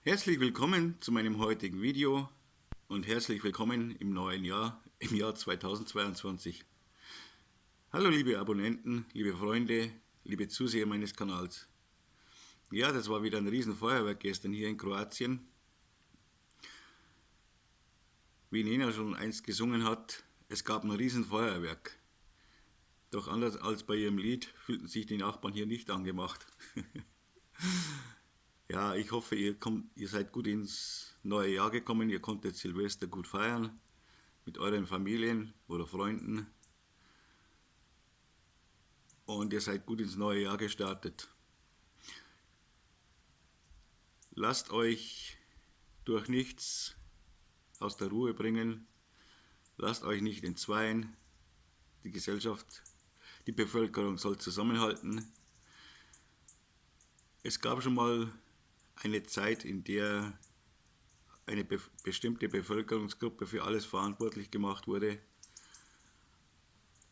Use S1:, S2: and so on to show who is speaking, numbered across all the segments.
S1: Herzlich willkommen zu meinem heutigen Video und herzlich willkommen im neuen Jahr, im Jahr 2022. Hallo liebe Abonnenten, liebe Freunde, liebe Zuseher meines Kanals. Ja, das war wieder ein Riesenfeuerwerk gestern hier in Kroatien. Wie Nena schon einst gesungen hat, es gab ein Riesenfeuerwerk. Doch anders als bei ihrem Lied fühlten sich die Nachbarn hier nicht angemacht. Ja, ich hoffe, ihr seid gut ins neue Jahr gekommen, ihr konntet Silvester gut feiern mit euren Familien oder Freunden und ihr seid gut ins neue Jahr gestartet. Lasst euch durch nichts aus der Ruhe bringen, lasst euch nicht entzweien, die Gesellschaft, die Bevölkerung soll zusammenhalten. Es gab schon mal eine Zeit, in der eine bestimmte Bevölkerungsgruppe für alles verantwortlich gemacht wurde.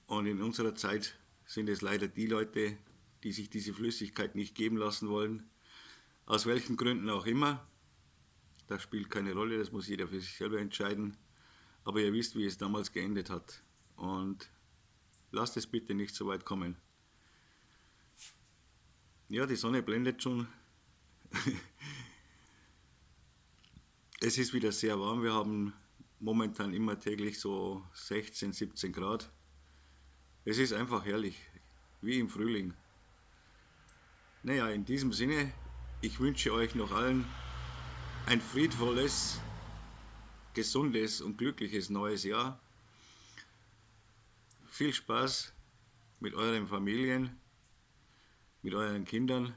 S1: Und in unserer Zeit sind es leider die Leute, die sich diese Flüssigkeit nicht geben lassen wollen. Aus welchen Gründen auch immer. Das spielt keine Rolle, das muss jeder für sich selber entscheiden. Aber ihr wisst, wie es damals geendet hat. Und lasst es bitte nicht so weit kommen. Ja, die Sonne blendet schon. Es ist wieder sehr warm. Wir haben momentan immer täglich so 16, 17 Grad. Es ist einfach herrlich, wie im Frühling. Naja, in diesem Sinne, ich wünsche euch noch allen ein friedvolles, gesundes und glückliches neues Jahr. Viel Spaß mit euren Familien, mit euren Kindern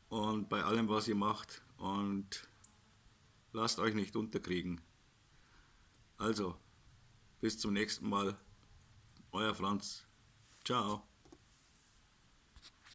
S1: und bei allem, was ihr macht. Und lasst euch nicht unterkriegen. Also, bis zum nächsten Mal. Euer Franz. Ciao.